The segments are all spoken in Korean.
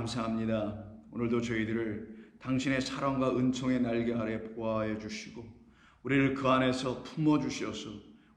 감사합니다. 오늘도 저희들을 당신의 사랑과 은총의 날개 아래 보호하여 주시고 우리를 그 안에서 품어주셔서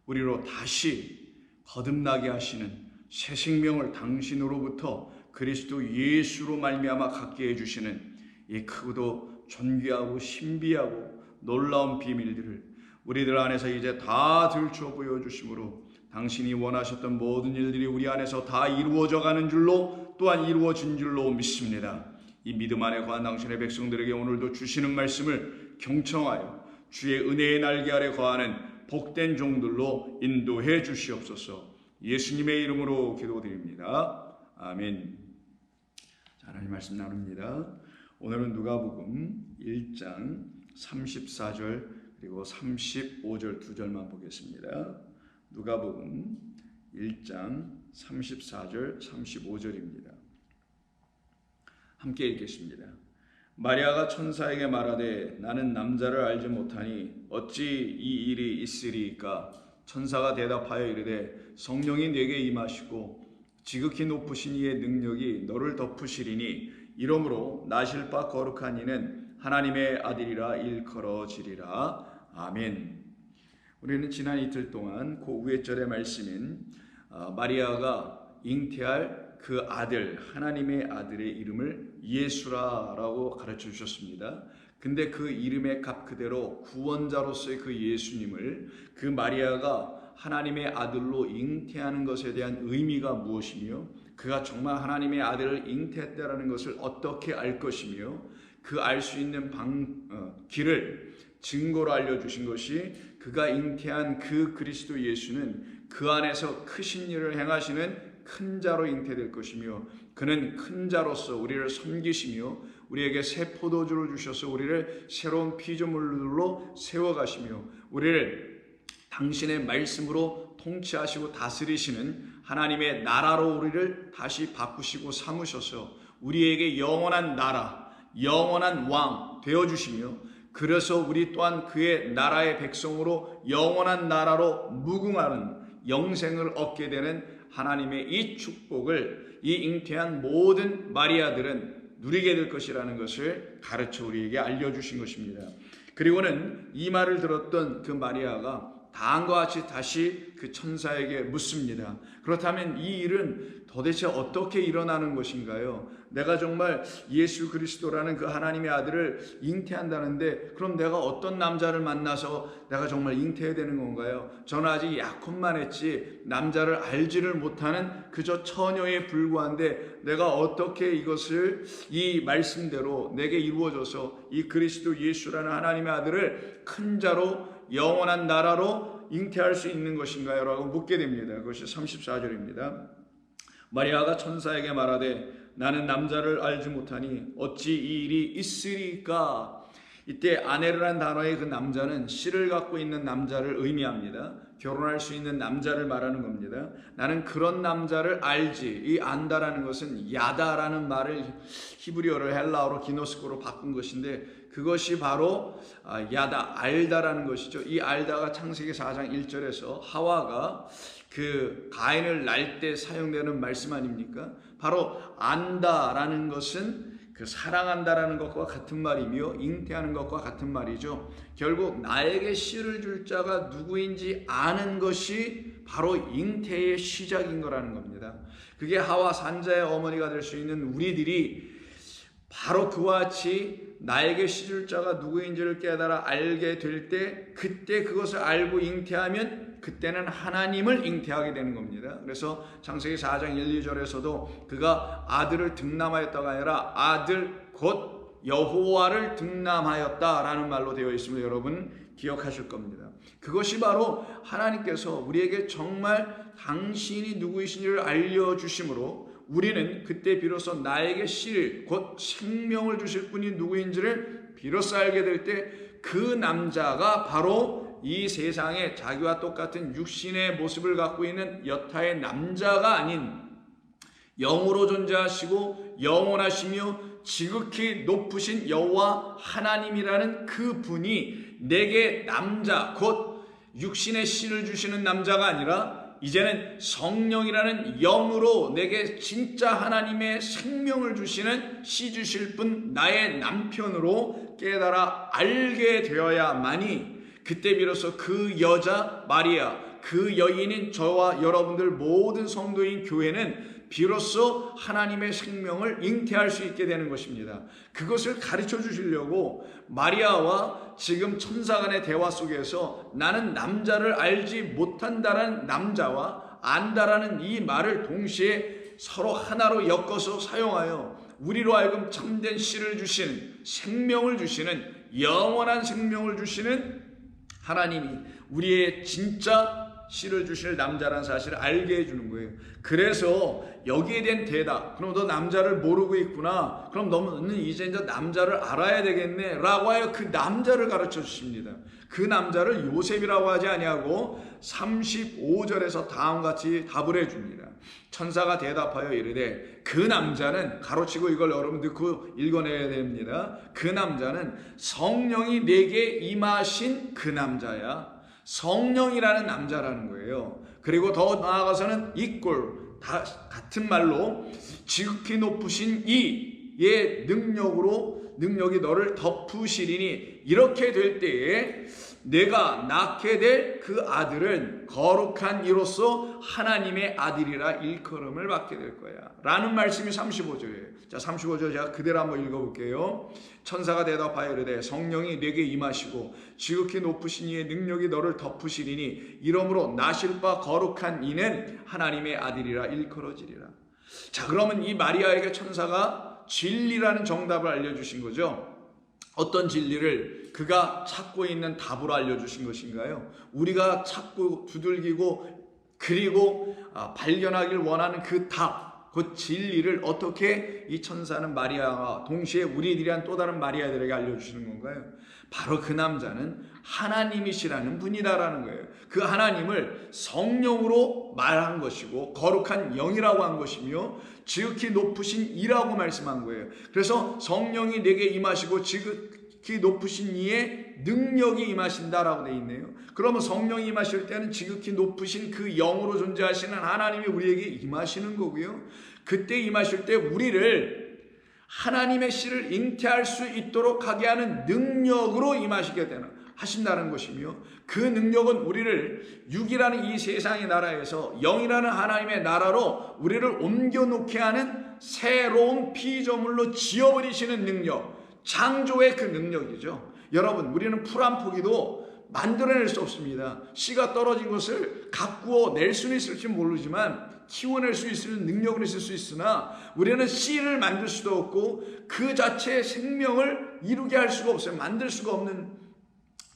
우리로 다시 거듭나게 하시는 새 생명을 당신으로부터 그리스도 예수로 말미암아 갖게 해주시는 이 크고도 존귀하고 신비하고 놀라운 비밀들을 우리들 안에서 이제 다 들춰 보여주심으로 당신이 원하셨던 모든 일들이 우리 안에서 다 이루어져 가는 줄로 또한 이루어진 줄로 믿습니다. 이 믿음 안에 거한 당신의 백성들에게 오늘도 주시는 말씀을 경청하여 주의 은혜의 날개 아래 거하는 복된 종들로 인도해 주시옵소서. 예수님의 이름으로 기도드립니다. 아멘. 자, 하나님 말씀 나눕니다. 오늘은 누가복음 1장 34절 그리고 35절 두 절만 보겠습니다. 누가복음 1장 34절 35절입니다. 함께 읽겠습니다. 마리아가 천사에게 말하되 나는 남자를 알지 못하니 어찌 이 일이 있으리이까? 천사가 대답하여 이르되 성령이 내게 임하시고 지극히 높으신 이의 능력이 너를 덮으시리니 이러므로 나실 바 거룩한 이는 하나님의 아들이라 일컬어지리라. 아멘. 우리는 지난 이틀 동안 그 위에 절의 말씀인 마리아가 잉태할 그 아들, 하나님의 아들의 이름을 예수라라고 가르쳐 주셨습니다. 근데 그 이름의 값 그대로 구원자로서의 그 예수님을 그 마리아가 하나님의 아들로 잉태하는 것에 대한 의미가 무엇이며 그가 정말 하나님의 아들을 잉태했다라는 것을 어떻게 알 것이며 그 알 수 있는 길을 증거로 알려주신 것이 그가 잉태한 그 그리스도 예수는 그 안에서 크신 일을 행하시는 큰 자로 잉태될 것이며 그는 큰 자로서 우리를 섬기시며 우리에게 새 포도주를 주셔서 우리를 새로운 피조물로 세워가시며 우리를 당신의 말씀으로 통치하시고 다스리시는 하나님의 나라로 우리를 다시 바꾸시고 삼으셔서 우리에게 영원한 나라, 영원한 왕 되어주시며 그래서 우리 또한 그의 나라의 백성으로 영원한 나라로 무궁하는 영생을 얻게 되는 하나님의 이 축복을 이 잉태한 모든 마리아들은 누리게 될 것이라는 것을 가르쳐 우리에게 알려주신 것입니다. 그리고는 이 말을 들었던 그 마리아가 다음과 같이 다시 그 천사에게 묻습니다. 그렇다면 이 일은 도대체 어떻게 일어나는 것인가요? 내가 정말 예수 그리스도라는 그 하나님의 아들을 잉태한다는데 그럼 내가 어떤 남자를 만나서 내가 정말 잉태해야 되는 건가요? 저는 아직 약혼만 했지 남자를 알지를 못하는 그저 처녀에 불과한데 내가 어떻게 이것을 이 말씀대로 내게 이루어져서 이 그리스도 예수라는 하나님의 아들을 큰 자로 영원한 나라로 잉태할 수 있는 것인가요? 라고 묻게 됩니다. 그것이 34절입니다. 마리아가 천사에게 말하되 나는 남자를 알지 못하니 어찌 이 일이 있으리까? 이때 아내르란 단어의 그 남자는 씨를 갖고 있는 남자를 의미합니다. 결혼할 수 있는 남자를 말하는 겁니다. 나는 그런 남자를 알지. 이 안다라는 것은 야다라는 말을 히브리어를 헬라어로 기노스코로 바꾼 것인데 그것이 바로 야다, 알다라는 것이죠. 이 알다가 창세기 4장 1절에서 하와가 그 가인을 날 때 사용되는 말씀 아닙니까? 바로 안다라는 것은 그 사랑한다라는 것과 같은 말이며 잉태하는 것과 같은 말이죠. 결국 나에게 씨를 줄 자가 누구인지 아는 것이 바로 잉태의 시작인 거라는 겁니다. 그게 하와 산자의 어머니가 될 수 있는 우리들이 바로 그와 같이 나에게 씨 줄 자가 누구인지를 깨달아 알게 될 때 그때 그것을 알고 잉태하면 그때는 하나님을 잉태하게 되는 겁니다. 그래서 창세기 4장 1, 2절에서도 그가 아들을 득남하였다가 아니라 아들 곧 여호와를 득남하였다라는 말로 되어 있음을 여러분 기억하실 겁니다. 그것이 바로 하나님께서 우리에게 정말 당신이 누구이신지를 알려주심으로 우리는 그때 비로소 나에게 씨를 곧 생명을 주실 분이 누구인지를 비로소 알게 될 때 그 남자가 바로 이 세상에 자기와 똑같은 육신의 모습을 갖고 있는 여타의 남자가 아닌 영으로 존재하시고 영원하시며 지극히 높으신 여호와 하나님이라는 그 분이 내게 남자 곧 육신의 씨를 주시는 남자가 아니라 이제는 성령이라는 영으로 내게 진짜 하나님의 생명을 주시는 씨 주실 분 나의 남편으로 깨달아 알게 되어야만이 그때 비로소 그 여자 마리아, 그 여인인 저와 여러분들 모든 성도인 교회는 비로소 하나님의 생명을 잉태할 수 있게 되는 것입니다. 그것을 가르쳐 주시려고 마리아와 지금 천사 간의 대화 속에서 나는 남자를 알지 못한다라는 남자와 안다라는 이 말을 동시에 서로 하나로 엮어서 사용하여 우리로 하여금 참된 씨를 주시는, 생명을 주시는, 영원한 생명을 주시는 하나님이 우리의 진짜 씨를 주실 남자라는 사실을 알게 해주는 거예요. 그래서 여기에 대한 대답, 그럼 너 남자를 모르고 있구나, 그럼 너는 이제 남자를 알아야 되겠네 라고 하여 그 남자를 가르쳐 주십니다. 그 남자를 요셉이라고 하지 아니하고 35절에서 다음같이 답을 해줍니다. 천사가 대답하여 이르되 그 남자는, 가로치고 이걸 여러분 듣고 읽어내야 됩니다. 그 남자는 성령이 내게 임하신 그 남자야. 성령이라는 남자라는 거예요. 그리고 더 나아가서는 이꼴, 다 같은 말로 지극히 높으신 이의 능력이 너를 덮으시리니 이렇게 될 때에 내가 낳게 될 그 아들은 거룩한 이로써 하나님의 아들이라 일컬음을 받게 될 거야 라는 말씀이 35절이에요. 자, 35절 제가 그대로 한번 읽어볼게요. 천사가 대답하여 이르되 성령이 내게 임하시고 지극히 높으신 이의 능력이 너를 덮으시리니 이러므로 나실 바 거룩한 이는 하나님의 아들이라 일컬어지리라. 자, 그러면 이 마리아에게 천사가 진리라는 정답을 알려주신 거죠. 어떤 진리를 그가 찾고 있는 답으로 알려주신 것인가요? 우리가 찾고 두들기고 그리고 발견하길 원하는 그 답, 그 진리를 어떻게 이 천사는 마리아와 동시에 우리들이란 또 다른 마리아들에게 알려주시는 건가요? 바로 그 남자는 하나님이시라는 분이다라는 거예요. 그 하나님을 성령으로 말한 것이고 거룩한 영이라고 한 것이며 지극히 높으신 이라고 말씀한 거예요. 그래서 성령이 내게 임하시고 지극히 높으신 이의 능력이 임하신다라고 되어 있네요. 그러면 성령이 임하실 때는 지극히 높으신 그 영으로 존재하시는 하나님이 우리에게 임하시는 거고요. 그때 임하실 때 우리를 하나님의 씨를 잉태할 수 있도록 하게 하는 능력으로 임하시게 하신다는 것이며, 그 능력은 우리를 육이라는 이 세상의 나라에서 영이라는 하나님의 나라로 우리를 옮겨놓게 하는 새로운 피조물로 지어버리시는 능력, 창조의 그 능력이죠. 여러분, 우리는 풀 한 포기도 만들어낼 수 없습니다. 씨가 떨어진 것을 가꾸어 낼 수는 있을지 모르지만 키워낼 수 있는 능력은 있을 수 있으나 우리는 씨를 만들 수도 없고 그 자체의 생명을 이루게 할 수가 없어요. 만들 수가 없는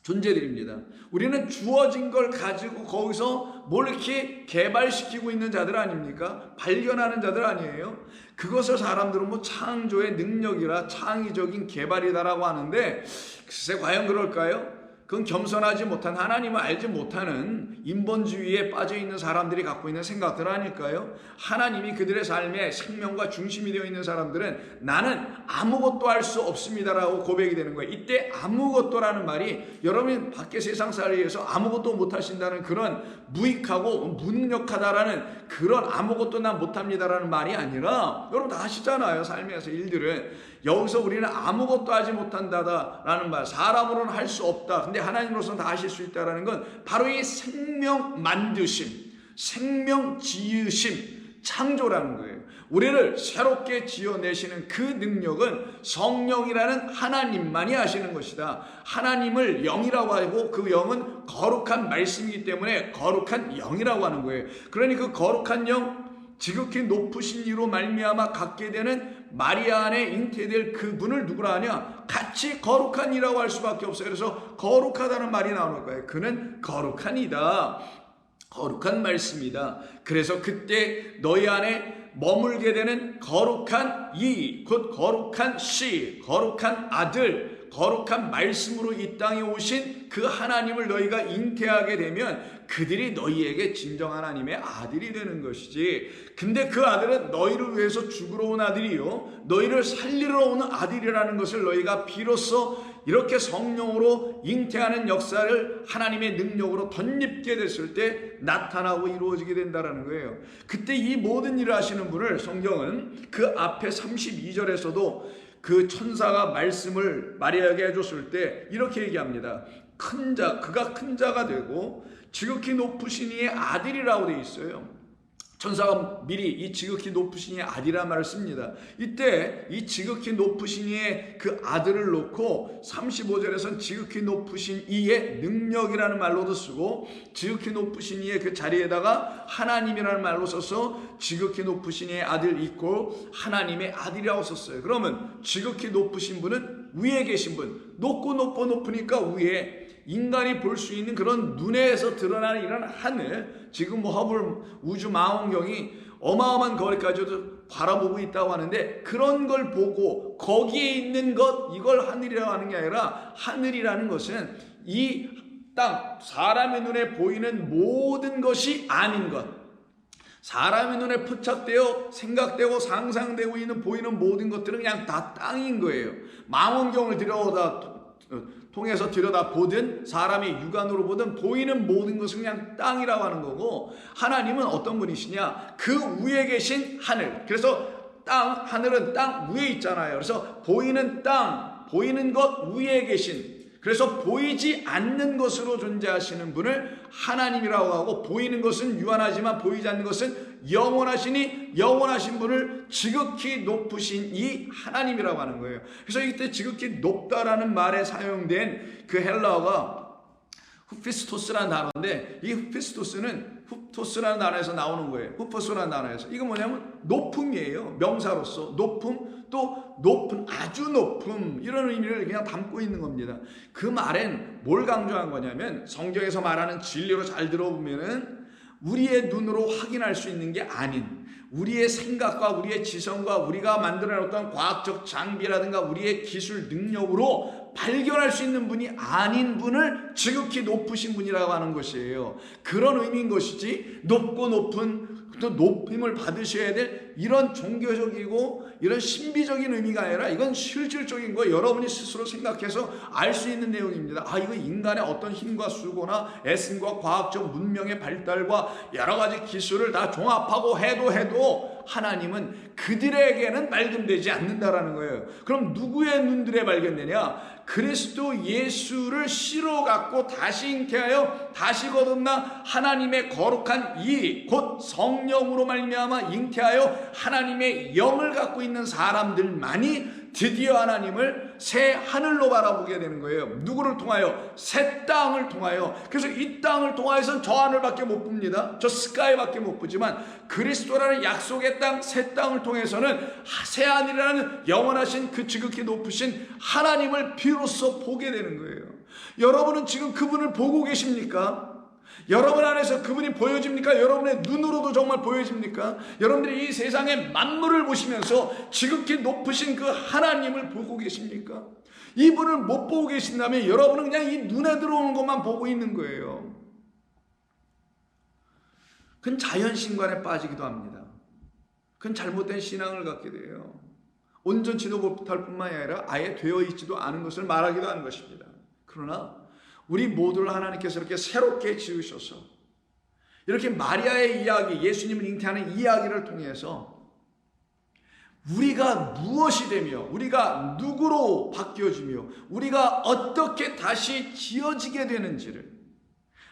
존재들입니다. 우리는 주어진 걸 가지고 거기서 뭘 이렇게 개발시키고 있는 자들 아닙니까? 발견하는 자들 아니에요? 그것을 사람들은 뭐 창조의 능력이라 창의적인 개발이다라고 하는데, 글쎄 과연 그럴까요? 그건 겸손하지 못한, 하나님을 알지 못하는 인본주의에 빠져있는 사람들이 갖고 있는 생각들 아닐까요? 하나님이 그들의 삶에 생명과 중심이 되어 있는 사람들은 나는 아무것도 할 수 없습니다라고 고백이 되는 거예요. 이때 아무것도라는 말이 여러분 밖에 세상살이에서 아무것도 못하신다는 그런 무익하고 무능력하다라는 그런 아무것도 난 못합니다라는 말이 아니라, 여러분 다 아시잖아요. 삶에서 일들은. 여기서 우리는 아무것도 하지 못한다라는 말, 사람으로는 할 수 없다. 근데 하나님으로서는 다 하실 수 있다는 건 바로 이 생명 만드심, 생명 지으심, 창조라는 거예요. 우리를 새롭게 지어내시는 그 능력은 성령이라는 하나님만이 하시는 것이다. 하나님을 영이라고 하고 그 영은 거룩한 말씀이기 때문에 거룩한 영이라고 하는 거예요. 그러니 그 거룩한 영, 지극히 높으신 이로 말미암아 갖게 되는 마리아 안에 잉태될 그분을 누구라 하냐? 같이 거룩한 이라고 할 수밖에 없어요. 그래서 거룩하다는 말이 나오는 거예요. 그는 거룩한 이다, 거룩한 말씀이다. 그래서 그때 너희 안에 머물게 되는 거룩한 이, 곧 거룩한 씨, 거룩한 아들, 거룩한 말씀으로 이 땅에 오신 그 하나님을 너희가 잉태하게 되면 그들이 너희에게 진정 하나님의 아들이 되는 것이지. 근데 그 아들은 너희를 위해서 죽으러 온 아들이요, 너희를 살리러 오는 아들이라는 것을 너희가 비로소 이렇게 성령으로 잉태하는 역사를 하나님의 능력으로 덧입게 됐을 때 나타나고 이루어지게 된다는 거예요. 그때 이 모든 일을 하시는 분을 성경은 그 앞에 32절에서도 그 천사가 말씀을 마리아에게 해줬을 때 이렇게 얘기합니다. 그가 큰 자가 되고 지극히 높으신 이의 아들이라고 되어 있어요. 천사가 미리 이 지극히 높으신 이의 아들이라는 말을 씁니다. 이때 이 지극히 높으신 이의 그 아들을 놓고 35절에서는 지극히 높으신 이의 능력이라는 말로도 쓰고 지극히 높으신 이의 그 자리에다가 하나님이라는 말로 써서 지극히 높으신 이의 아들 있고 하나님의 아들이라고 썼어요. 그러면 지극히 높으신 분은 위에 계신 분, 높으니까 위에 인간이 볼 수 있는 그런 눈에서 드러나는 이런 하늘, 지금 허블 우주 망원경이 어마어마한 거리까지도 바라보고 있다고 하는데 그런 걸 보고 거기에 있는 것, 이걸 하늘이라고 하는 게 아니라 하늘이라는 것은 이 땅, 사람의 눈에 보이는 모든 것이 아닌 것, 사람의 눈에 포착되어 생각되고 상상되고 있는 보이는 모든 것들은 그냥 다 땅인 거예요. 망원경을 통해서 들여다보든 사람의 육안으로 보든 보이는 모든 것은 그냥 땅이라고 하는 거고, 하나님은 어떤 분이시냐? 그 위에 계신 하늘. 그래서 하늘은 땅 위에 있잖아요. 그래서 보이는 땅, 보이는 것 위에 계신, 그래서 보이지 않는 것으로 존재하시는 분을 하나님이라고 하고, 보이는 것은 유한하지만 보이지 않는 것은 영원하시니 영원하신 분을 지극히 높으신 이 하나님이라고 하는 거예요. 그래서 이때 지극히 높다라는 말에 사용된 그 헬라어가 후피스토스라는 단어인데, 이 후피스토스는 후토스라는 단어에서 나오는 거예요. 후포스라는 단어에서. 이건 뭐냐면 높음이에요. 명사로서 높음, 또 높은, 아주 높음, 이런 의미를 그냥 담고 있는 겁니다. 그 말엔 뭘 강조한 거냐면, 성경에서 말하는 진리로 잘 들어보면은 우리의 눈으로 확인할 수 있는 게 아닌, 우리의 생각과 우리의 지성과 우리가 만들어냈던 과학적 장비라든가 우리의 기술 능력으로 발견할 수 있는 분이 아닌 분을 지극히 높으신 분이라고 하는 것이에요. 그런 의미인 것이지, 높고 높은, 또 높임을 받으셔야 될 이런 종교적이고 이런 신비적인 의미가 아니라 이건 실질적인 거, 여러분이 스스로 생각해서 알 수 있는 내용입니다. 이거 인간의 어떤 힘과 수고나 애씀과 과학적 문명의 발달과 여러 가지 기술을 다 종합하고 해도 하나님은 그들에게는 발견되지 않는다라는 거예요. 그럼 누구의 눈들에 발견되냐? 그리스도 예수를 씨로 갖고 다시 잉태하여 다시 거듭나 하나님의 거룩한 이 곧 성령으로 말미암아 잉태하여 하나님의 영을 갖고 있는 사람들만이 드디어 하나님을 새 하늘로 바라보게 되는 거예요. 누구를 통하여? 새 땅을 통하여. 그래서 이 땅을 통하여서는 저 하늘밖에 못 봅니다. 저 스카이밖에 못 보지만 그리스도라는 약속의 땅, 새 땅을 통해서는 새 하늘이라는 영원하신 그 지극히 높으신 하나님을 비로소 보게 되는 거예요. 여러분은 지금 그분을 보고 계십니까? 여러분 안에서 그분이 보여집니까? 여러분의 눈으로도 정말 보여집니까? 여러분들이 이 세상의 만물을 보시면서 지극히 높으신 그 하나님을 보고 계십니까? 이분을 못 보고 계신다면 여러분은 그냥 이 눈에 들어오는 것만 보고 있는 거예요. 그건 자연신관에 빠지기도 합니다. 그건 잘못된 신앙을 갖게 돼요. 온전치도 못할 뿐만 아니라 아예 되어 있지도 않은 것을 말하기도 하는 것입니다. 그러나 우리 모두를 하나님께서 이렇게 새롭게 지으셔서 이렇게 마리아의 이야기, 예수님을 잉태하는 이야기를 통해서 우리가 무엇이 되며 우리가 누구로 바뀌어지며 우리가 어떻게 다시 지어지게 되는지를,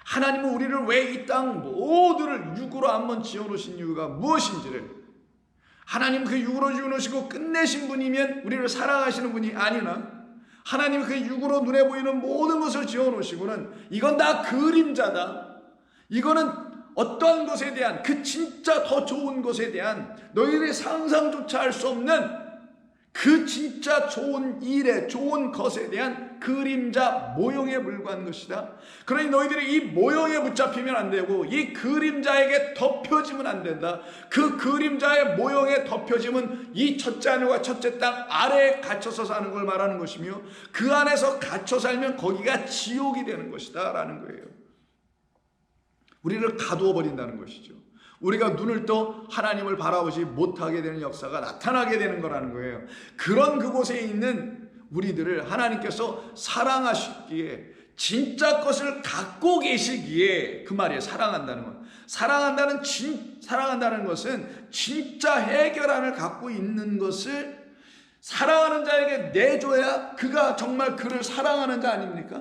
하나님은 우리를 왜 이 땅 모두를 육으로 한번 지어놓으신 이유가 무엇인지를, 하나님 그 육으로 지어놓으시고 끝내신 분이면 우리를 사랑하시는 분이 아니나 하나님 그 육으로 눈에 보이는 모든 것을 지어놓으시고는 이건 다 그림자다, 이거는 어떠한 것에 대한, 그 진짜 더 좋은 것에 대한 너희들이 상상조차 할 수 없는 그 진짜 좋은 일에, 좋은 것에 대한 그림자 모형에 불과한 것이다. 그러니 너희들이 이 모형에 붙잡히면 안 되고 이 그림자에게 덮여지면 안 된다. 그 그림자의 모형에 덮여지면 이 첫째 하늘과 첫째 땅 아래에 갇혀서 사는 걸 말하는 것이며, 그 안에서 갇혀 살면 거기가 지옥이 되는 것이다 라는 거예요. 우리를 가두어 버린다는 것이죠. 우리가 눈을 떠 하나님을 바라보지 못하게 되는 역사가 나타나게 되는 거라는 거예요. 그런 그곳에 있는 우리들을 하나님께서 사랑하시기에 진짜 것을 갖고 계시기에 그 말이에요. 사랑한다는 건. 사랑한다는 것은 진짜 해결안을 갖고 있는 것을 사랑하는 자에게 내줘야 그가 정말 그를 사랑하는 자 아닙니까?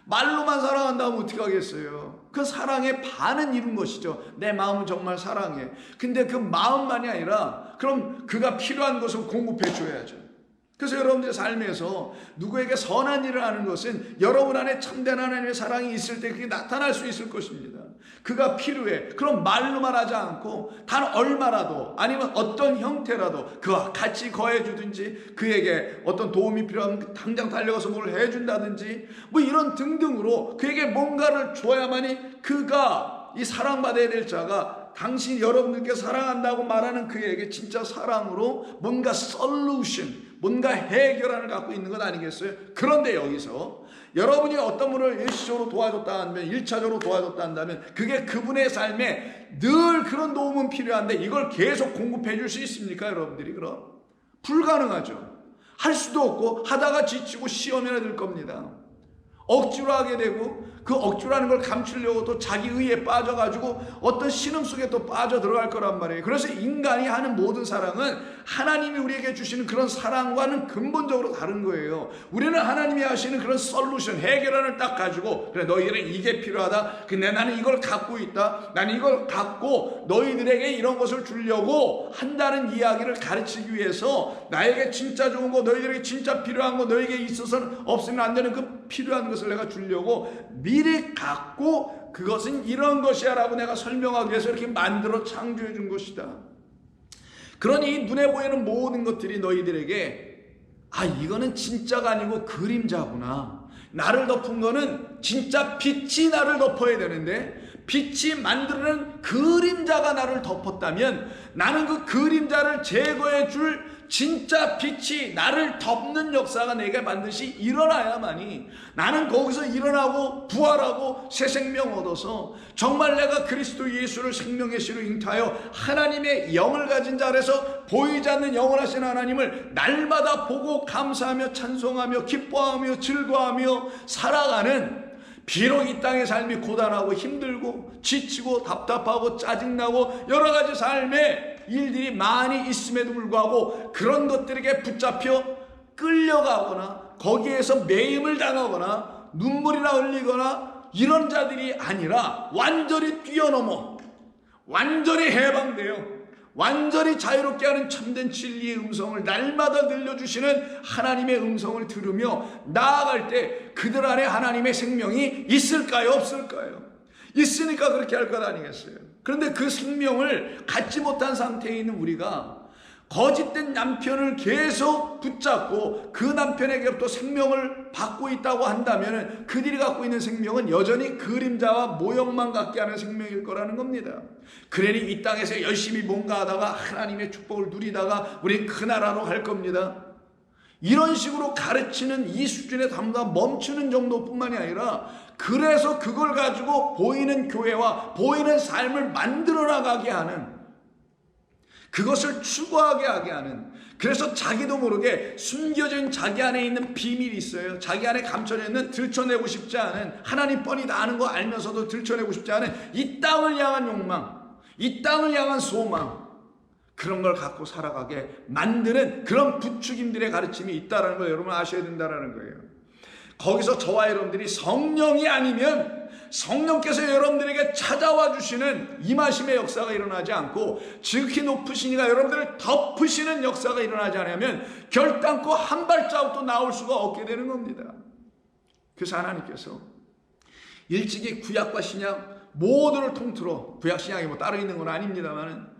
말로만 사랑한다면 어떻게 하겠어요? 그 사랑의 반은 이룬 것이죠. 내 마음은 정말 사랑해. 근데 그 마음만이 아니라 그럼 그가 필요한 것을 공급해 줘야죠. 그래서 여러분들의 삶에서 누구에게 선한 일을 하는 것은 여러분 안에 참된 하나님의 사랑이 있을 때 그게 나타날 수 있을 것입니다. 그가 필요해. 그럼 말로만 하지 않고 단 얼마라도 아니면 어떤 형태라도 그와 같이 거해 주든지 그에게 어떤 도움이 필요하면 당장 달려가서 뭘 해준다든지 뭐 이런 등등으로 그에게 뭔가를 줘야만이 그가 이 사랑받아야 될 자가 당신 여러분들께 사랑한다고 말하는 그에게 진짜 사랑으로 뭔가 솔루션 뭔가 해결안을 갖고 있는 건 아니겠어요? 그런데 여기서 여러분이 어떤 분을 일시적으로 도와줬다 하면 1차적으로 도와줬다 한다면 그게 그분의 삶에 늘 그런 도움은 필요한데 이걸 계속 공급해 줄 수 있습니까? 여러분들이 그럼? 불가능하죠. 할 수도 없고 하다가 지치고 시험이나 들 겁니다. 억지로 하게 되고 그 억지로 하는 걸 감추려고 또 자기 의에 빠져가지고 어떤 신음 속에 또 빠져 들어갈 거란 말이에요. 그래서 인간이 하는 모든 사랑은 하나님이 우리에게 주시는 그런 사랑과는 근본적으로 다른 거예요. 우리는 하나님이 하시는 그런 솔루션, 해결안을 딱 가지고 그래 너희들은 이게 필요하다. 근데 나는 이걸 갖고 있다. 나는 이걸 갖고 너희들에게 이런 것을 주려고 한다는 이야기를 가르치기 위해서 나에게 진짜 좋은 거, 너희들에게 진짜 필요한 거, 너에게 있어서는 없으면 안 되는 그 필요한 것을 내가 주려고 미리 갖고 그것은 이런 것이야 라고 내가 설명하기 위해서 이렇게 만들어 창조해 준 것이다. 그러니 눈에 보이는 모든 것들이 너희들에게 아 이거는 진짜가 아니고 그림자구나. 나를 덮은 거는 진짜 빛이 나를 덮어야 되는데 빛이 만드는 그림자가 나를 덮었다면 나는 그 그림자를 제거해 줄 진짜 빛이 나를 덮는 역사가 내게 반드시 일어나야만이 나는 거기서 일어나고 부활하고 새 생명 얻어서 정말 내가 그리스도 예수를 생명의 씨로 잉타하여 하나님의 영을 가진 자라서 보이지 않는 영원하신 하나님을 날마다 보고 감사하며 찬송하며 기뻐하며 즐거워하며 살아가는 비록 이 땅의 삶이 고단하고 힘들고 지치고 답답하고 짜증나고 여러 가지 삶의 일들이 많이 있음에도 불구하고 그런 것들에게 붙잡혀 끌려가거나 거기에서 매임을 당하거나 눈물이나 흘리거나 이런 자들이 아니라 완전히 뛰어넘어 완전히 해방되어 완전히 자유롭게 하는 참된 진리의 음성을 날마다 들려주시는 하나님의 음성을 들으며 나아갈 때 그들 안에 하나님의 생명이 있을까요? 없을까요? 있으니까 그렇게 할 것 아니겠어요? 그런데 그 생명을 갖지 못한 상태에 있는 우리가 거짓된 남편을 계속 붙잡고 그 남편에게부터 생명을 받고 있다고 한다면 그들이 갖고 있는 생명은 여전히 그림자와 모형만 갖게 하는 생명일 거라는 겁니다. 그러니 이 땅에서 열심히 뭔가 하다가 하나님의 축복을 누리다가 우리 그 나라로 갈 겁니다. 이런 식으로 가르치는 이 수준에 담다 멈추는 정도뿐만이 아니라 그래서 그걸 가지고 보이는 교회와 보이는 삶을 만들어 나가게 하는 그것을 추구하게 하게 하는 그래서 자기도 모르게 숨겨진 자기 안에 있는 비밀이 있어요. 자기 안에 감춰져 있는 들춰내고 싶지 않은 하나님 뻔히 다 아는 거 알면서도 들춰내고 싶지 않은 이 땅을 향한 욕망 이 땅을 향한 소망 그런 걸 갖고 살아가게 만드는 그런 부추김들의 가르침이 있다는 걸 여러분 아셔야 된다는 거예요. 거기서 저와 여러분들이 성령이 아니면 성령께서 여러분들에게 찾아와 주시는 임하심의 역사가 일어나지 않고 지극히 높으신 이가 여러분들을 덮으시는 역사가 일어나지 않으면 결단코 한 발자국도 나올 수가 없게 되는 겁니다. 그래서 하나님께서 일찍이 구약과 신약 모두를 통틀어 구약 신약이 뭐 따로 있는 건 아닙니다만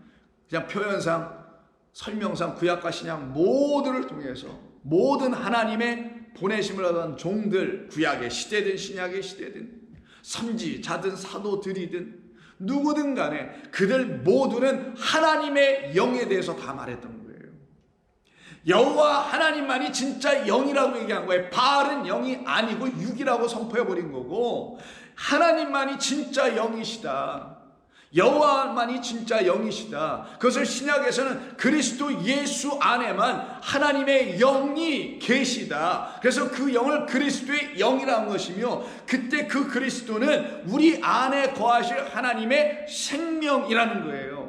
그냥 표현상 설명상 구약과 신약 모두를 통해서 모든 하나님의 보내심을 얻은 종들 구약의 시대든 신약의 시대든 선지자든 사도들이든 누구든 간에 그들 모두는 하나님의 영에 대해서 다 말했던 거예요. 여호와 하나님만이 진짜 영이라고 얘기한 거예요. 바알은 영이 아니고 육이라고 선포해버린 거고 하나님만이 진짜 영이시다. 여호와만이 진짜 영이시다. 그것을 신약에서는 그리스도 예수 안에만 하나님의 영이 계시다. 그래서 그 영을 그리스도의 영이라는 것이며, 그때 그 그리스도는 우리 안에 거하실 하나님의 생명이라는 거예요.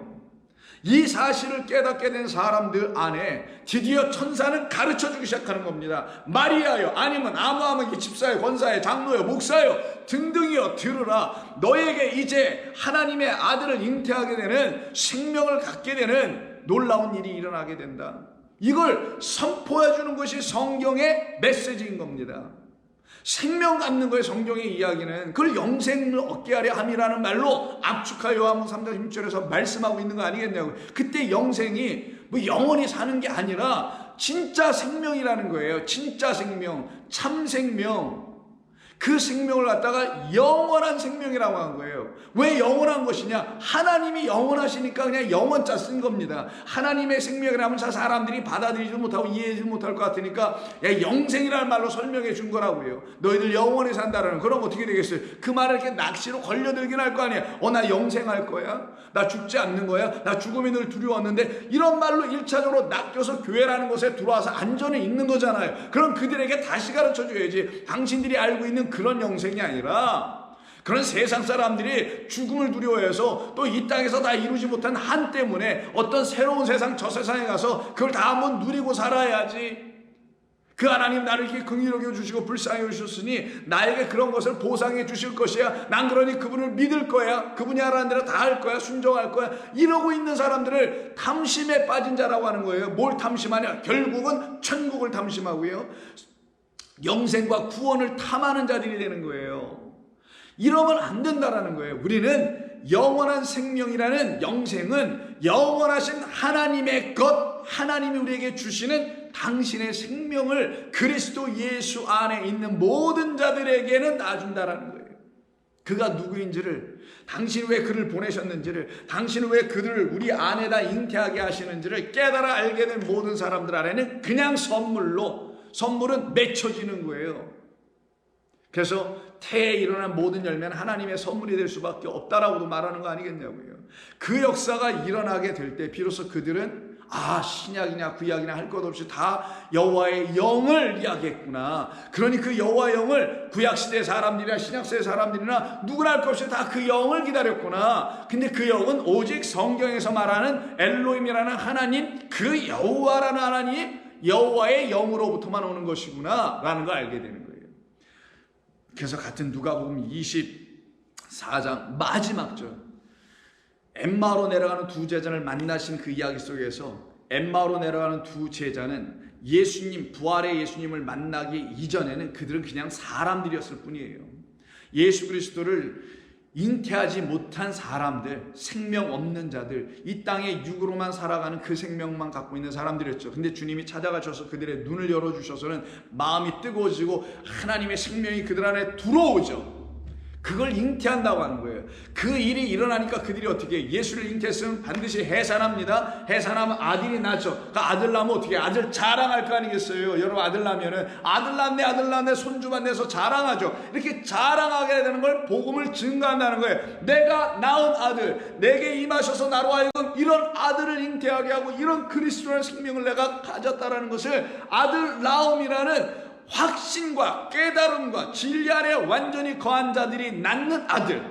이 사실을 깨닫게 된 사람들 안에 드디어 천사는 가르쳐주기 시작하는 겁니다. 마리아여, 아니면 아무하면 집사여, 권사여, 장로여, 목사여 등등이여, 들으라. 너에게 이제 하나님의 아들을 잉태하게 되는, 생명을 갖게 되는 놀라운 일이 일어나게 된다. 이걸 선포해 주는 것이 성경의 메시지인 겁니다. 생명 갖는 거예요. 성경의 이야기는 그걸 영생을 얻게 하려 함이라는 말로 압축하여 요한복음 3장 16절에서 말씀하고 있는 거 아니겠냐고요. 그때 영생이 뭐 영원히 사는 게 아니라 진짜 생명이라는 거예요. 진짜 생명, 참 생명. 그 생명을 갖다가 영원한 생명이라고 한 거예요. 왜 영원한 것이냐? 하나님이 영원하시니까 그냥 영원자 쓴 겁니다. 하나님의 생명이라면 사람들이 받아들이지 못하고 이해하지 못할 것 같으니까 영생이라는 말로 설명해 준 거라고요. 너희들 영원히 산다라는. 그럼 어떻게 되겠어요? 그 말을 이렇게 낚시로 걸려들긴 할 거 아니에요. 나 영생할 거야? 나 죽지 않는 거야? 나 죽음이 늘 두려웠는데, 이런 말로 1차적으로 낚여서 교회라는 곳에 들어와서 안전에 있는 거잖아요. 그럼 그들에게 다시 가르쳐 줘야지. 당신들이 알고 있는 그런 영생이 아니라, 그런 세상 사람들이 죽음을 두려워해서 또 이 땅에서 다 이루지 못한 한 때문에 어떤 새로운 세상, 저 세상에 가서 그걸 다 한번 누리고 살아야지. 그 하나님 나를 이렇게 긍휼히 여겨주시고 불쌍히 여주셨으니 나에게 그런 것을 보상해 주실 것이야. 난 그러니 그분을 믿을 거야. 그분이 하라는 대로 다 할 거야. 순종할 거야. 이러고 있는 사람들을 탐심에 빠진 자라고 하는 거예요. 뭘 탐심하냐? 결국은 천국을 탐심하고요, 영생과 구원을 탐하는 자들이 되는 거예요. 이러면 안 된다라는 거예요. 우리는 영원한 생명이라는, 영생은 영원하신 하나님의 것, 하나님이 우리에게 주시는 당신의 생명을 그리스도 예수 안에 있는 모든 자들에게는 놔준다라는 거예요. 그가 누구인지를, 당신이 왜 그를 보내셨는지를, 당신은 왜 그들을 우리 안에다 잉태하게 하시는지를 깨달아 알게 된 모든 사람들 안에는 그냥 선물은 맺혀지는 거예요. 그래서 태에 일어난 모든 열매는 하나님의 선물이 될 수밖에 없다라고도 말하는 거 아니겠냐고요. 그 역사가 일어나게 될 때 비로소 그들은 신약이냐 구약이냐 할 것 없이 다 여호와의 영을 이야기했구나. 그러니 그 여호와의 영을 구약시대 사람들이나 신약시대 사람들이나 누구나 할 것 없이 다 그 영을 기다렸구나. 근데 그 영은 오직 성경에서 말하는 엘로힘이라는 하나님, 그 여호와라는 하나님, 여호와의 영으로부터만 오는 것이구나 라는 걸 알게 되는 거예요. 그래서 같은 누가복음 24장 마지막 절, 엠마오로 내려가는 두 제자를 만나신 그 이야기 속에서 엠마오로 내려가는 두 제자는 예수님, 부활의 예수님을 만나기 이전에는 그들은 그냥 사람들이었을 뿐이에요. 예수 그리스도를 잉태하지 못한 사람들, 생명 없는 자들, 이 땅에 육으로만 살아가는 그 생명만 갖고 있는 사람들이었죠. 근데 주님이 찾아가셔서 그들의 눈을 열어주셔서는 마음이 뜨거워지고 하나님의 생명이 그들 안에 들어오죠. 그걸 잉태한다고 하는 거예요. 그 일이 일어나니까 그들이 어떻게, 예수를 잉태했으면 반드시 해산합니다. 해산하면 아들이 나죠. 그 아들 낳으면 어떻게, 아들 자랑할 거 아니겠어요. 여러분, 아들 낳으면은 아들 낳네 손주만 내서 자랑하죠. 이렇게 자랑하게 되는 걸 복음을 증거한다는 거예요. 내가 낳은 아들, 내게 임하셔서 나로 하여금 이런 아들을 잉태하게 하고 이런 그리스도라는 생명을 내가 가졌다라는 것을, 아들 낳음이라는 확신과 깨달음과 진리 안에 완전히 거한 자들이 낳는 아들.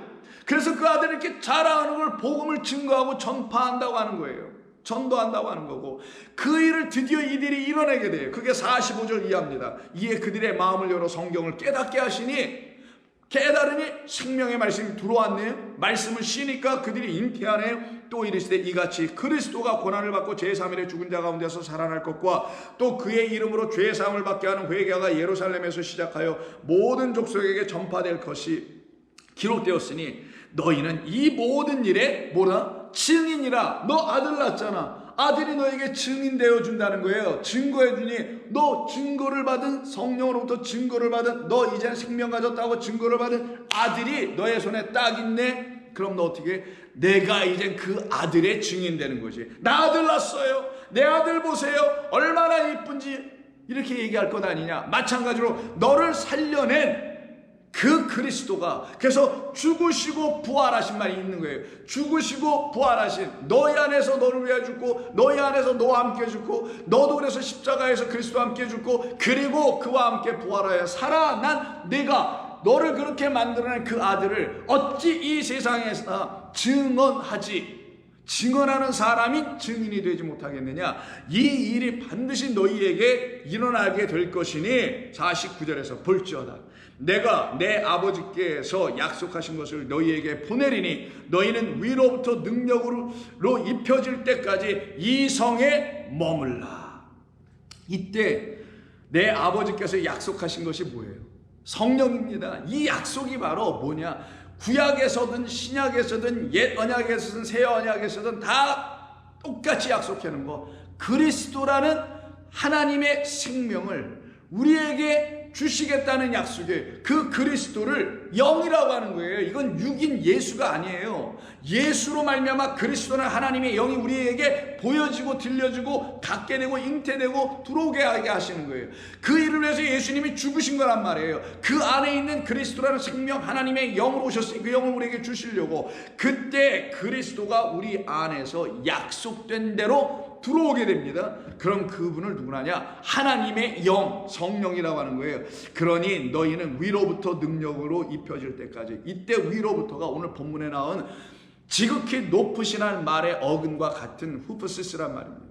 그래서 그 아들을 이렇게 자랑하는 걸 복음을 증거하고 전파한다고 하는 거예요. 전도한다고 하는 거고, 그 일을 드디어 이들이 이뤄내게 돼요. 그게 45절 이하입니다. 이에 그들의 마음을 열어 성경을 깨닫게 하시니, 깨달으니 생명의 말씀이 들어왔네요. 말씀을 쉬니까 그들이 잉태하네요. 또 이르시되 이같이 그리스도가 고난을 받고 제3일에 죽은 자 가운데서 살아날 것과 또 그의 이름으로 죄사함을 받게 하는 회개가 예루살렘에서 시작하여 모든 족속에게 전파될 것이 기록되었으니 너희는 이 모든 일에 증인이라. 너 아들 낳았잖아. 아들이 너에게 증인되어 준다는 거예요. 증거해 주니, 너 증거를 받은, 성령으로부터 증거를 받은, 너 이제는 생명 가졌다고 증거를 받은 아들이 너의 손에 딱 있네. 그럼 너 어떻게, 내가 이제 그 아들의 증인 되는 거지. 나 아들 낳았어요. 내 아들 보세요. 얼마나 이쁜지. 이렇게 얘기할 것 아니냐. 마찬가지로 너를 살려낸 그 그리스도가, 그래서 죽으시고 부활하신 말이 있는 거예요. 죽으시고 부활하신, 너희 안에서 너를 위해 죽고 너희 안에서 너와 함께 죽고 너도 그래서 십자가에서 그리스도와 함께 죽고 그리고 그와 함께 부활하여 살아난 내가 너를 그렇게 만들어낸 그 아들을 어찌 이 세상에서 증언하는 사람이 증인이 되지 못하겠느냐. 이 일이 반드시 너희에게 일어나게 될 것이니 49절에서 볼지어다 내가 내 아버지께서 약속하신 것을 너희에게 보내리니 너희는 위로부터 능력으로 입혀질 때까지 이 성에 머물라. 이때 내 아버지께서 약속하신 것이 뭐예요? 성령입니다. 이 약속이 바로 뭐냐? 구약에서든 신약에서든 옛 언약에서든 새 언약에서든 다 똑같이 약속하는 거, 그리스도라는 하나님의 생명을 우리에게 주시겠다는 약속에 그 그리스도를 영이라고 하는 거예요. 이건 육인 예수가 아니에요. 예수로 말미암아 그리스도는 하나님의 영이 우리에게 보여지고 들려지고 갖게 되고 잉태되고 들어오게 하게 하시는 거예요. 그 일을 위해서 예수님이 죽으신 거란 말이에요. 그 안에 있는 그리스도라는 생명, 하나님의 영으로 오셨으니 그 영을 우리에게 주시려고 그때 그리스도가 우리 안에서 약속된 대로 들어오게 됩니다. 그럼 그분을 누구냐냐? 하나님의 영, 성령이라고 하는 거예요. 그러니 너희는 위로부터 능력으로 입혀질 때까지, 이때 위로부터가 오늘 본문에 나온 지극히 높으시라는 말의 어근과 같은 후프시스란 말입니다.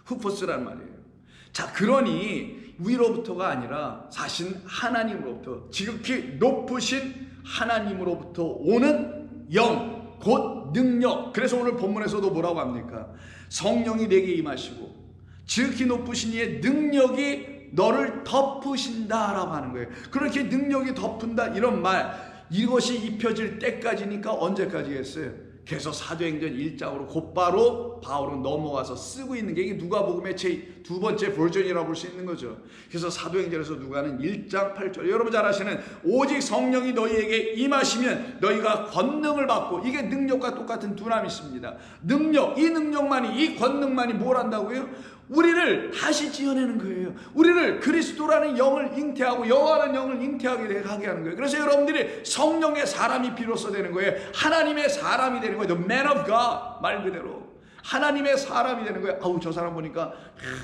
후프스란 말이에요. 자, 그러니 위로부터가 아니라 사실 하나님으로부터, 지극히 높으신 하나님으로부터 오는 영, 곧 능력. 그래서 오늘 본문에서도 뭐라고 합니까? 성령이 내게 임하시고 지극히 높으신 이의 능력이 너를 덮으신다라고 하는 거예요. 그렇게 능력이 덮은다 이런 말, 이것이 입혀질 때까지니까 언제까지겠어요? 그래서 사도행전 1장으로 곧바로 바울은 넘어가서 쓰고 있는 게 이게 누가복음의 제 두 번째 버전이라고 볼 수 있는 거죠. 그래서 사도행전에서 누가는 1장 8절, 여러분 잘 아시는 오직 성령이 너희에게 임하시면 너희가 권능을 받고, 이게 능력과 똑같은 두나미 있습니다. 능력, 이 능력만이, 이 권능만이 뭘 한다고요? 우리를 다시 지어내는 거예요. 우리를 그리스도라는 영을 잉태하고 여호와라는 영을 잉태하게 하게 하는 거예요. 그래서 여러분들이 성령의 사람이 비로소 되는 거예요. 하나님의 사람이 되는 거예요. The man of God, 말 그대로 하나님의 사람이 되는 거예요. 아우, 저 사람 보니까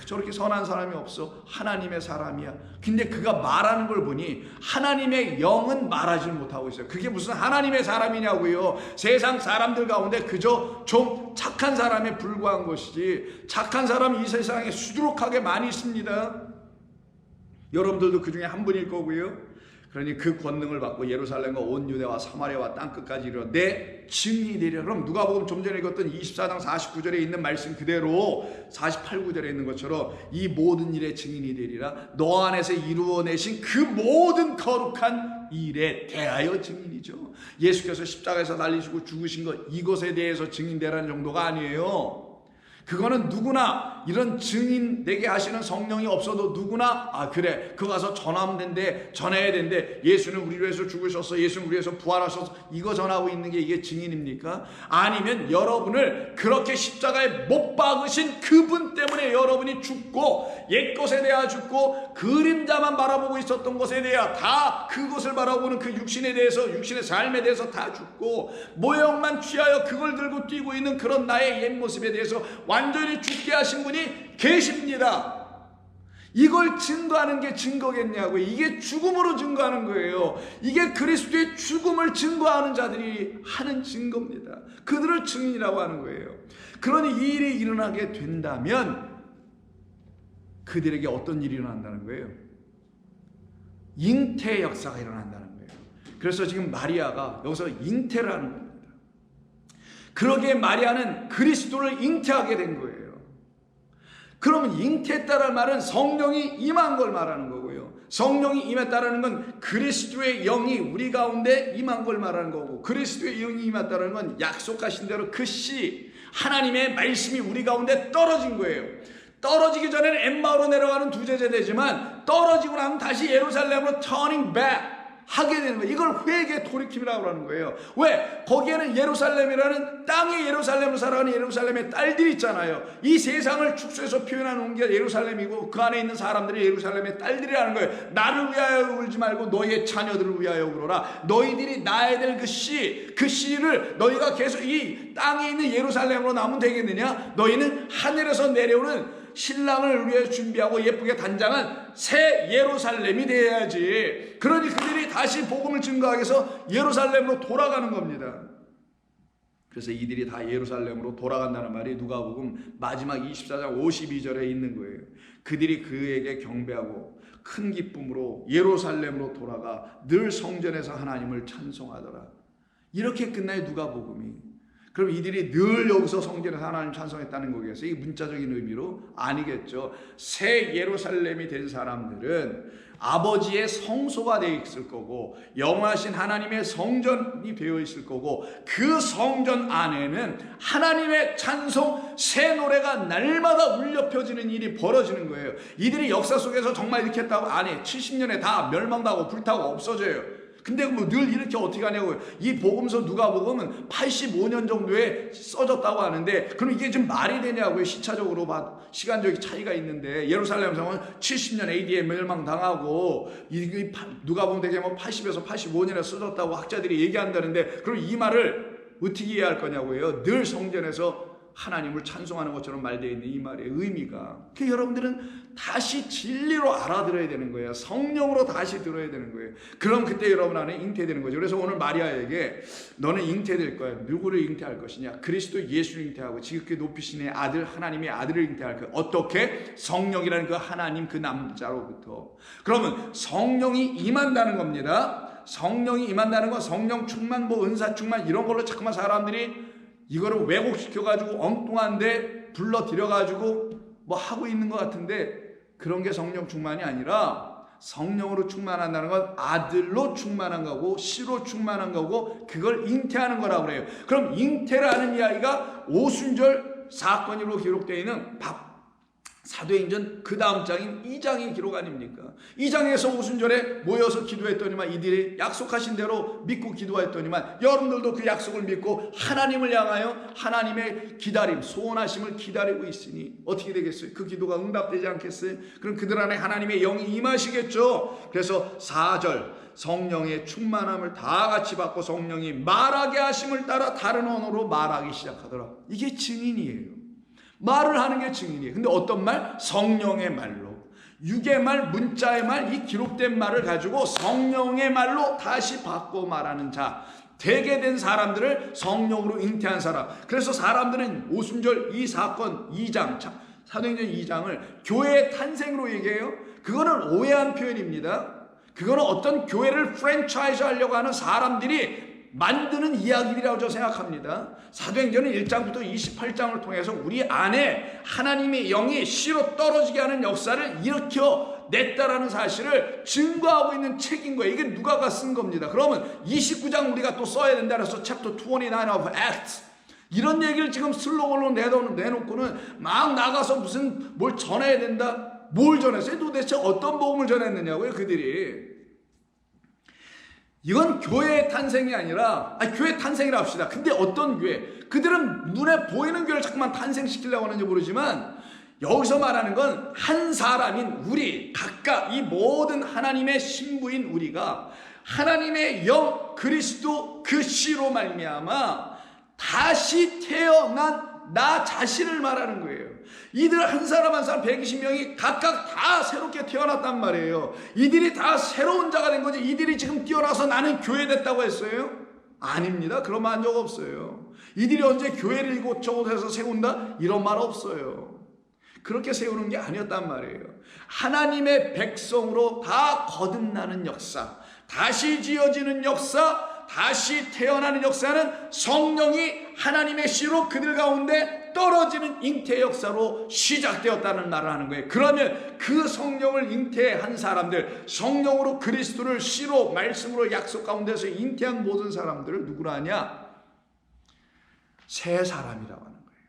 저렇게 선한 사람이 없어. 하나님의 사람이야. 근데 그가 말하는 걸 보니 하나님의 영은 말하지 못하고 있어요. 그게 무슨 하나님의 사람이냐고요. 세상 사람들 가운데 그저 좀 착한 사람에 불과한 것이지, 착한 사람이 이 세상에 수두룩하게 많이 있습니다. 여러분들도 그 중에 한 분일 거고요. 그러니 그 권능을 받고 예루살렘과 온 유대와 사마리아와 땅끝까지 이르러 내 증인이 되리라. 그럼 누가복음 좀 전에 읽었던 24장 49절에 있는 말씀 그대로 48, 9절에 있는 것처럼 이 모든 일의 증인이 되리라. 너 안에서 이루어내신 그 모든 거룩한 일에 대하여 증인이죠. 예수께서 십자가에서 달리시고 죽으신 것, 이것에 대해서 증인되라는 정도가 아니에요. 그거는 누구나, 이런 증인 되게 하시는 성령이 없어도 누구나 그래, 그거 가서 전하면 된대, 전해야 된대, 예수는 우리를 위해서 죽으셨어, 예수는 우리를 위해서 부활하셔서, 이거 전하고 있는 게 이게 증인입니까? 아니면 여러분을 그렇게 십자가에 못 박으신 그분 때문에 여러분이 죽고, 옛것에 대하여 죽고, 그림자만 바라보고 있었던 것에 대하여 다, 그것을 바라보는 그 육신에 대해서, 육신의 삶에 대해서 다 죽고, 모형만 취하여 그걸 들고 뛰고 있는 그런 나의 옛 모습에 대해서 완전히 죽게 하신 분이 계십니다. 이걸 증거하는 게 증거겠냐고요. 이게 죽음으로 증거하는 거예요. 이게 그리스도의 죽음을 증거하는 자들이 하는 증거입니다. 그들을 증인이라고 하는 거예요. 그러니 이 일이 일어나게 된다면 그들에게 어떤 일이 일어난다는 거예요? 잉태 역사가 일어난다는 거예요. 그래서 지금 마리아가 여기서 잉태를 하는 겁니다. 그러기에 마리아는 그리스도를 잉태하게 된 거예요. 그러면 잉태했다는 말은 성령이 임한 걸 말하는 거고요. 성령이 임했다는 건 그리스도의 영이 우리 가운데 임한 걸 말하는 거고, 그리스도의 영이 임했다는 건 약속하신 대로 그 씨, 하나님의 말씀이 우리 가운데 떨어진 거예요. 떨어지기 전에는 엠마오로 내려가는 두 제자되지만 떨어지고 나면 다시 예루살렘으로 turning back 하게 되는 거예요. 이걸 회개 돌이킴이라고 하는 거예요. 왜? 거기에는 예루살렘이라는 땅의 예루살렘으로 살아가는 예루살렘의 딸들이 있잖아요. 이 세상을 축소해서 표현하는 게 예루살렘이고 그 안에 있는 사람들이 예루살렘의 딸들이라는 거예요. 나를 위하여 울지 말고 너희의 자녀들을 위하여 울어라. 너희들이 낳아야 될 그 씨를 너희가 계속 이 땅에 있는 예루살렘으로 낳으면 되겠느냐? 너희는 하늘에서 내려오는 신랑을 위해 준비하고 예쁘게 단장한 새 예루살렘이 되어야지. 그러니 그들이 다시 복음을 증거하기 위해서 예루살렘으로 돌아가는 겁니다. 그래서 이들이 다 예루살렘으로 돌아간다는 말이 누가복음 마지막 24장 52절에 있는 거예요. 그들이 그에게 경배하고 큰 기쁨으로 예루살렘으로 돌아가 늘 성전에서 하나님을 찬송하더라. 이렇게 끝나요, 누가복음이. 그럼 이들이 늘 여기서 성전에서 하나님 찬송했다는 거겠어요? 이 문자적인 의미로 아니겠죠. 새 예루살렘이 된 사람들은 아버지의 성소가 되어 있을 거고 영원하신 하나님의 성전이 되어 있을 거고 그 성전 안에는 하나님의 찬송 새 노래가 날마다 울려 펴지는 일이 벌어지는 거예요. 이들이 역사 속에서 정말 이렇게 했다고 아니 70년에 다 멸망당하고 불타고 없어져요. 근데 뭐 늘 이렇게 어떻게 하냐고요. 이 복음서 누가복음은 85년 정도에 써졌다고 하는데 그럼 이게 좀 말이 되냐고요. 시차적으로 시간적인 차이가 있는데 예루살렘 성은 70년 AD에 멸망당하고 누가복음 되게 뭐 80에서 85년에 써졌다고 학자들이 얘기한다는데 그럼 이 말을 어떻게 이해할 거냐고요. 늘 성전에서 하나님을 찬송하는 것처럼 말되어 있는 이 말의 의미가 여러분들은 다시 진리로 알아들어야 되는 거예요. 성령으로 다시 들어야 되는 거예요. 그럼 그때 여러분 안에 잉태되는 거죠. 그래서 오늘 마리아에게 너는 잉태될 거야. 누구를 잉태할 것이냐? 그리스도 예수를 잉태하고 지극히 높이신 아들 하나님의 아들을 잉태할 거야. 어떻게? 성령이라는 그 하나님 그 남자로부터. 그러면 성령이 임한다는 겁니다. 성령이 임한다는 건 성령 충만 뭐 은사 충만 이런 걸로 자꾸만 사람들이 이거를 왜곡시켜가지고 엉뚱한데 불러들여가지고 뭐 하고 있는 것 같은데 그런 게 성령 충만이 아니라 성령으로 충만한다는 건 아들로 충만한 거고 씨로 충만한 거고 그걸 잉태하는 거라고 그래요. 그럼 잉태라는 이야기가 오순절 사건으로 기록되어 있는 사도행전 그 다음 장인 2장의 기록 아닙니까? 2장에서 오순절에 모여서 기도했더니만 이들이 약속하신 대로 믿고 기도했더니만 여러분들도 그 약속을 믿고 하나님을 향하여 하나님의 기다림, 소원하심을 기다리고 있으니 어떻게 되겠어요? 그 기도가 응답되지 않겠어요? 그럼 그들 안에 하나님의 영이 임하시겠죠? 그래서 4절 성령의 충만함을 다 같이 받고 성령이 말하게 하심을 따라 다른 언어로 말하기 시작하더라. 이게 증인이에요. 말을 하는 게 증인이에요. 근데 어떤 말? 성령의 말로. 육의 말, 문자의 말, 이 기록된 말을 가지고 성령의 말로 다시 바꿔 말하는 자. 되게 된 사람들을 성령으로 잉태한 사람. 그래서 사람들은 오순절 이 사건 2장, 사도행전 2장을 교회의 탄생으로 얘기해요. 그거는 오해한 표현입니다. 그거는 어떤 교회를 프랜차이즈 하려고 하는 사람들이 만드는 이야기라고 저는 생각합니다. 사도행전은 1장부터 28장을 통해서 우리 안에 하나님의 영이 씨로 떨어지게 하는 역사를 일으켜 냈다라는 사실을 증거하고 있는 책인 거예요. 이게 누가가 쓴 겁니다. 그러면 29장 우리가 또 써야 된다 그래서 chapter 29 of Acts 이런 얘기를 지금 슬로건으로 내놓고는 막 나가서 무슨 뭘 전해야 된다. 뭘 전했어요? 도대체 어떤 복음을 전했느냐고요, 그들이. 이건 교회의 탄생이 아니라 교회 탄생이라 합시다. 근데 어떤 교회? 그들은 눈에 보이는 교회를 자꾸만 탄생시키려고 하는지 모르지만 여기서 말하는 건 한 사람인 우리 각각 이 모든 하나님의 신부인 우리가 하나님의 영 그리스도 그 씨로 말미암아 다시 태어난 나 자신을 말하는 거예요. 이들 한 사람 한 사람 120명이 각각 다 새롭게 태어났단 말이에요. 이들이 다 새로운 자가 된 거지. 이들이 지금 뛰어나서 나는 교회 됐다고 했어요? 아닙니다. 그런 말 한 적 없어요. 이들이 언제 교회를 이곳저곳에서 세운다? 이런 말 없어요. 그렇게 세우는 게 아니었단 말이에요. 하나님의 백성으로 다 거듭나는 역사, 다시 지어지는 역사, 다시 태어나는 역사는 성령이 하나님의 씨로 그들 가운데 떨어지는 잉태 역사로 시작되었다는 말을 하는 거예요. 그러면 그 성령을 잉태한 사람들, 성령으로 그리스도를 씨로 말씀으로 약속 가운데서 잉태한 모든 사람들을 누구라 하냐? 새 사람이라고 하는 거예요.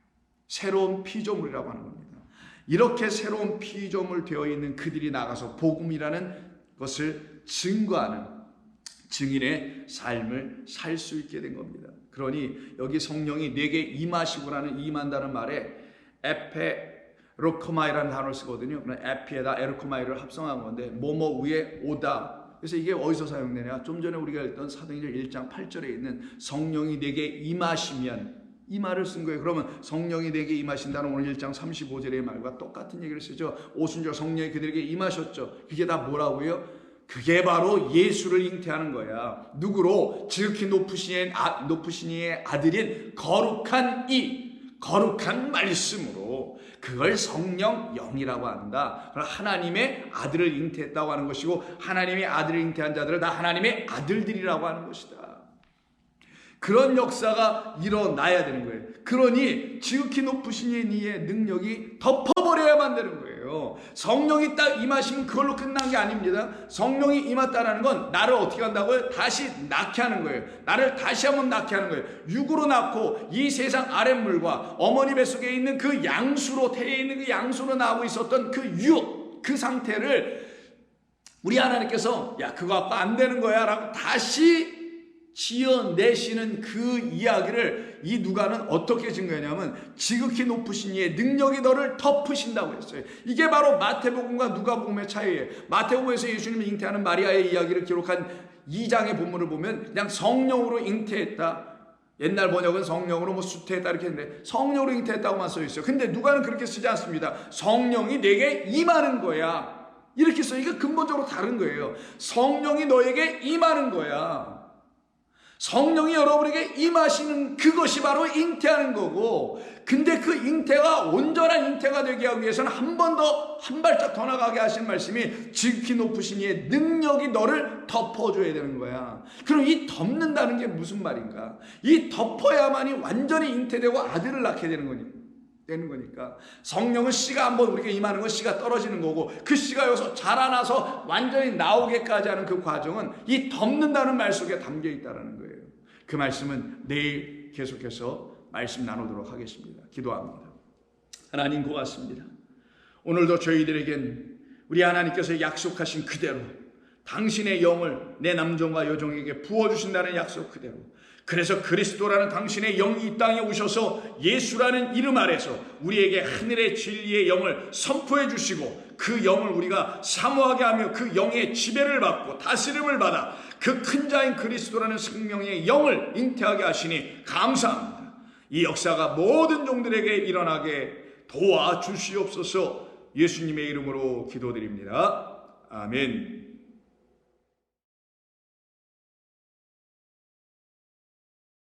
새로운 피조물이라고 하는 겁니다. 이렇게 새로운 피조물 되어 있는 그들이 나가서 복음이라는 것을 증거하는 증인의 삶을 살 수 있게 된 겁니다. 그러니 여기 성령이 내게 임하시고라는 임한다는 말에 에페로코마이라는 단어를 쓰거든요. 에피에다 에르코마이를 합성한 건데 뭐뭐 위에 오다. 그래서 이게 어디서 사용되냐? 좀 전에 우리가 읽던 사도행전 1장 8절에 있는 성령이 내게 임하시면, 이 말을 쓴 거예요. 그러면 성령이 내게 임하신다는 오늘 1장 35절의 말과 똑같은 얘기를 쓰죠. 오순절 성령이 그들에게 임하셨죠. 그게 다 뭐라고요? 그게 바로 예수를 잉태하는 거야. 누구로? 지극히 높으신 이의 아들인 거룩한 말씀으로, 그걸 성령 영이라고 한다. 하나님의 아들을 잉태했다고 하는 것이고, 하나님의 아들을 잉태한 자들을 다 하나님의 아들들이라고 하는 것이다. 그런 역사가 일어나야 되는 거예요. 그러니 지극히 높으신 이의 능력이 덮어버려야만 되는 거예요. 성령이 딱 임하시면 그걸로 끝난 게 아닙니다. 성령이 임했다는 건 나를 어떻게 한다고요? 다시 낳게 하는 거예요. 나를 다시 한번 낳게 하는 거예요. 육으로 낳고 이 세상 아랫물과 어머니 뱃속에 있는 그 양수로, 태에 있는 그 양수로 나오고 있었던 그 상태를 우리 하나님께서 야 그거 갖고 안 되는 거야 라고 다시 지어내시는 그 이야기를 이 누가는 어떻게 증거했냐면 지극히 높으신 이의 능력이 너를 덮으신다고 했어요. 이게 바로 마태복음과 누가복음의 차이예요. 마태복음에서 예수님을 잉태하는 마리아의 이야기를 기록한 2장의 본문을 보면 그냥 성령으로 잉태했다. 옛날 번역은 성령으로 수태했다 이렇게 했는데 성령으로 잉태했다고만 써 있어요. 근데 누가는 그렇게 쓰지 않습니다. 성령이 내게 임하는 거야. 이렇게 써. 이게 근본적으로 다른 거예요. 성령이 너에게 임하는 거야. 성령이 여러분에게 임하시는 그것이 바로 잉태하는 거고, 근데 그 잉태가 온전한 잉태가 되게 하기 위해서는 한 발짝 더 나가게 하신 말씀이 지극히 높으신 이의 능력이 너를 덮어줘야 되는 거야. 그럼 이 덮는다는 게 무슨 말인가? 이 덮어야만이 완전히 잉태되고 아들을 낳게 되는 거니까 성령은 씨가 한번 우리에게 임하는 건 씨가 떨어지는 거고, 그 씨가 여기서 자라나서 완전히 나오게까지 하는 그 과정은 이 덮는다는 말 속에 담겨 있다는 거예요. 그 말씀은 내일 계속해서 말씀 나누도록 하겠습니다. 기도합니다. 하나님 고맙습니다. 오늘도 저희들에겐 우리 하나님께서 약속하신 그대로 당신의 영을 내 남종과 여종에게 부어주신다는 약속 그대로, 그래서 그리스도라는 당신의 영이 이 땅에 오셔서 예수라는 이름 아래서 우리에게 하늘의 진리의 영을 선포해 주시고, 그 영을 우리가 사모하게 하며 그 영의 지배를 받고 다스림을 받아 그 큰 자인 그리스도라는 생명의 영을 잉태하게 하시니 감사합니다. 이 역사가 모든 종들에게 일어나게 도와주시옵소서. 예수님의 이름으로 기도드립니다. 아멘.